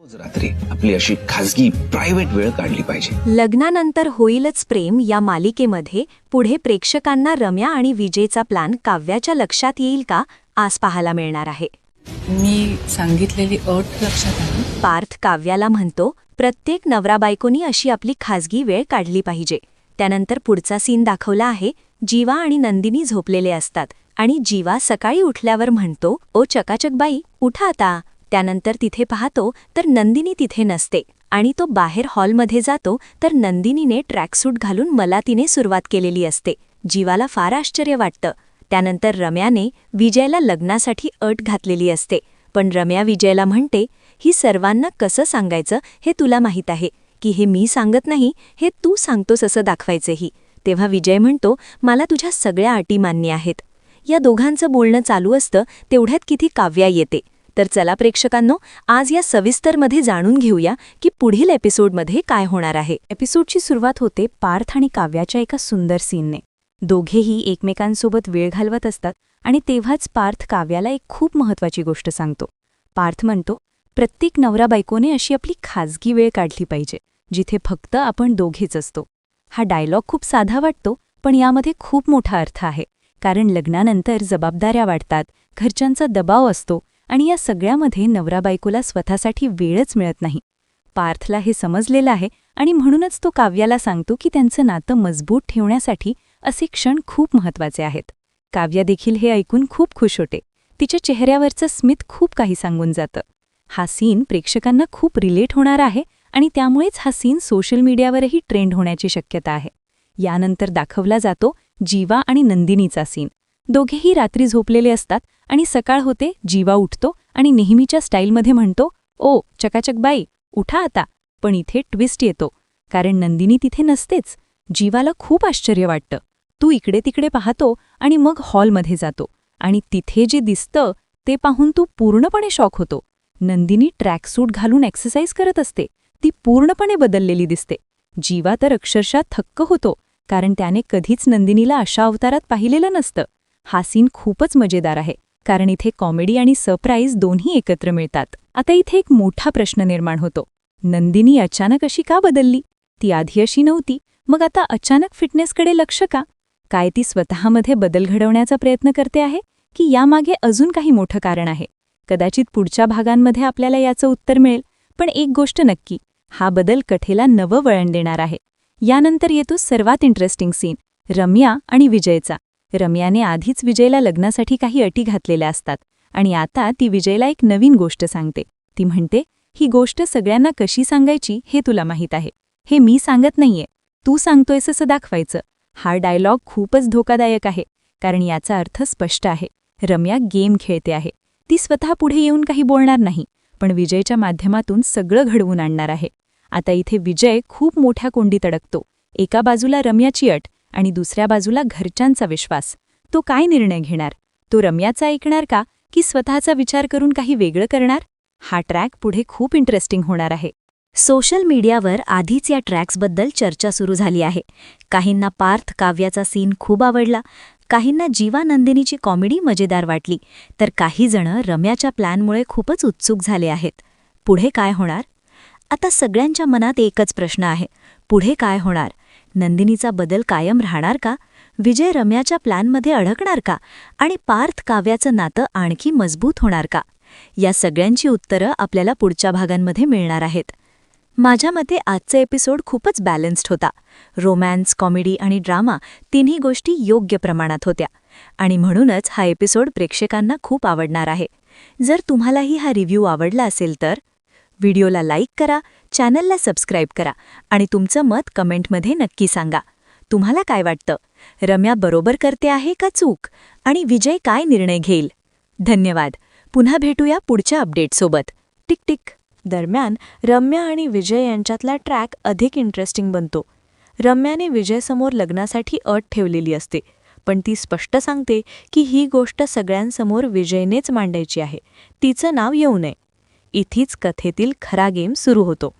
रोज रात्री आपली अशी खासगी प्रायव्हेट वेळ काढली पाहिजे. लग्नानंतर होईलच प्रेम या मालिकेमध्ये पुढे प्रेक्षकांना रम्या आणि विजयचा प्लॅन काव्याच्या लक्षात येईल का आज पाहायला मिळणार आहे. मी सांगितलेली अट लक्षात आहे. पार्थ काव्याला म्हणतो, प्रत्येक नवरा बायकोनी अशी आपली खासगी वेळ काढली पाहिजे. त्यानंतर पुढचा सीन दाखवला आहे. जीवा आणि नंदिनी झोपलेले असतात आणि जीवा सकाळी उठल्यावर म्हणतो, ओ चकाचक बाई उठा आता. त्यानंतर तिथे पाहतो तर नंदिनी तिथे नसते आणि तो बाहेर हॉलमध्ये जातो तर नंदिनीने ट्रॅकसूट घालून मला तिने सुरुवात केलेली असते. जीवाला फार आश्चर्य वाटतं. त्यानंतर रम्याने विजयला लग्नासाठी अट घातलेली असते, पण रम्या विजयला म्हणते, ही सर्वांना कसं सांगायचं हे तुला माहीत आहे की हे मी सांगत नाही, हे तू सांगतोस असं दाखवायचेही. तेव्हा विजय म्हणतो, मला तुझ्या सगळ्या अटी मान्य आहेत. या दोघांचं बोलणं चालू असतं तेवढ्यात किती काव्या येते. तर चला प्रेक्षकांनो, आज या सविस्तरमध्ये जाणून घेऊया की पुढील एपिसोडमध्ये काय होणार आहे. एपिसोडची सुरुवात होते पार्थ आणि काव्याच्या एका सुंदर सीनने. दोघेही एकमेकांसोबत वेळ घालवत असतात आणि तेव्हाच पार्थ काव्याला एक खूप महत्त्वाची गोष्ट सांगतो. पार्थ म्हणतो, प्रत्येक नवरा बायकोने अशी आपली खाजगी वेळ काढली पाहिजे जिथे फक्त आपण दोघेच असतो. हा डायलॉग खूप साधा वाटतो, पण यामध्ये खूप मोठा अर्थ आहे. कारण लग्नानंतर जबाबदाऱ्या वाढतात, घरच्यांचा दबाव असतो आणि या सगळ्यामध्ये नवरा बायकोला स्वतःसाठी वेळच मिळत नाही. पार्थला हे समजलेलं आहे आणि म्हणूनच तो काव्याला सांगतो की त्यांचं नातं मजबूत ठेवण्यासाठी असे क्षण खूप महत्त्वाचे आहेत. काव्या देखील हे ऐकून खूप खुश होते. तिच्या चेहऱ्यावरचं स्मित खूप काही सांगून जातं. हा सीन प्रेक्षकांना खूप रिलेट होणार आहे आणि त्यामुळेच हा सीन सोशल मीडियावरही ट्रेंड होण्याची शक्यता आहे. यानंतर दाखवला जातो जीवा आणि नंदिनीचा सीन. दोघेही रात्री झोपलेले असतात आणि सकाळ होते. जीवा उठतो आणि नेहमीच्या स्टाईलमध्ये म्हणतो, ओ चकाचक बाई उठा आता. पण इथे ट्विस्ट येतो, कारण नंदिनी तिथे नसतेच. जीवाला खूप आश्चर्य वाटतं. तू इकडे तिकडे पाहतो आणि मग हॉलमध्ये जातो आणि तिथे जे दिसतं ते पाहून तू पूर्णपणे शॉक होतो. नंदिनी ट्रॅकसूट घालून एक्सरसाइज करत असते. ती पूर्णपणे बदललेली दिसते. जीवा तर अक्षरशः थक्क होतो, कारण त्याने कधीच नंदिनीला अशा अवतारात पाहिलेलं नसतं. हा सीन खूपच मजेदार आहे, कारण इथे कॉमेडी आणि सरप्राईज दोन्ही एकत्र मिळतात. आता इथे एक मोठा प्रश्न निर्माण होतो. नंदिनी अचानक अशी का बदलली? ती आधी अशी नव्हती, मग आता अचानक फिटनेसकडे लक्ष का? काय ती स्वतःमध्ये बदल घडवण्याचा प्रयत्न करते आहे की यामागे अजून काही मोठं कारण आहे? कदाचित पुढच्या भागांमध्ये आपल्याला याचं उत्तर मिळेल. पण एक गोष्ट नक्की, हा बदल कथेला नवं वळण देणार आहे. यानंतर येतो सर्वात इंटरेस्टिंग सीन, रम्या आणि विजयचा. रम्याने आधीच विजयला लग्नासाठी काही अटी घातलेल्या असतात आणि आता ती विजयला एक नवीन गोष्ट सांगते. ती म्हणते, ही गोष्ट सगळ्यांना कशी सांगायची हे तुला माहीत आहे. हे मी सांगत नाहीये, तू सांगतोयस असं दाखवायचं. हा डायलॉग खूपच धोकादायक आहे, कारण याचा अर्थ स्पष्ट आहे. रम्या गेम खेळते आहे. ती स्वतः पुढे येऊन काही बोलणार नाही, पण विजयच्या माध्यमातून सगळं घडवून आणणार आहे. आता इथे विजय खूप मोठ्या कोंडीत अडकतो. एका बाजूला रम्याची अट आणि दुसऱ्या बाजूला घरच्यांचा विश्वास. तो काय निर्णय घेणार? तो रम्याचा ऐकणार का की स्वतःचा विचार करून काही वेगळं करणार? हा ट्रॅक पुढे खूप इंटरेस्टिंग होणार आहे. सोशल मीडियावर आधीच या ट्रॅक्सबद्दल चर्चा सुरू झाली आहे. काहींना पार्थ काव्याचा सीन खूप आवडला, काहींना जीवा नंदिनीची कॉमेडी मजेदार वाटली, तर काही जण रम्याच्या प्लॅनमुळे खूपच उत्सुक झाले आहेत. पुढे काय होणार? आता सगळ्यांच्या मनात एकच प्रश्न आहे, पुढे काय होणार? नंदिनीचा बदल कायम राहणार का? विजय रम्याच्या प्लॅनमध्ये अडकणार का? आणि पार्थ काव्याचं नातं आणखी मजबूत होणार का? या सगळ्यांची उत्तरं आपल्याला पुढच्या भागांमध्ये मिळणार आहेत. माझ्या मते आजचा एपिसोड खूपच बॅलन्स्ड होता. रोमॅन्स, कॉमेडी आणि ड्रामा तिन्ही गोष्टी योग्य प्रमाणात होत्या आणि म्हणूनच हा एपिसोड प्रेक्षकांना खूप आवडणार आहे. जर तुम्हालाही हा रिव्ह्यू आवडला असेल तर व्हिडिओला लाईक करा, चॅनलला सबस्क्राईब करा आणि तुमचं मत कमेंटमध्ये नक्की सांगा. तुम्हाला काय वाटतं? रम्या बरोबर करते आहे का चूक? आणि विजय काय निर्णय घेईल? धन्यवाद. पुन्हा भेटूया पुढच्या अपडेटसोबत. Tick tick. दरम्यान रम्या आणि विजय यांच्यातला ट्रॅक अधिक इंटरेस्टिंग बनतो. रम्याने विजयसमोर लग्नासाठी अट ठेवलेली असते, पण ती स्पष्ट सांगते की ही गोष्ट सगळ्यांसमोर विजयनेच मांडायची आहे, तिचं नाव येऊ नये. इथेच कथेतील खरा गेम सुरू होतो.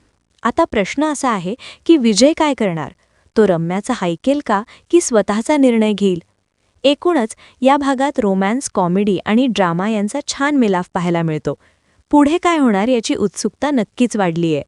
आता प्रश्न असा आहे की विजय काय करणार? तो रम्याचा ऐकेल का की स्वतःचा निर्णय घेईल? एकूणच या भागात रोमॅन्स, कॉमेडी आणि ड्रामा यांचा छान मिलाफ पाहायला मिळतो. पुढे काय होणार याची उत्सुकता नक्कीच वाढलीय.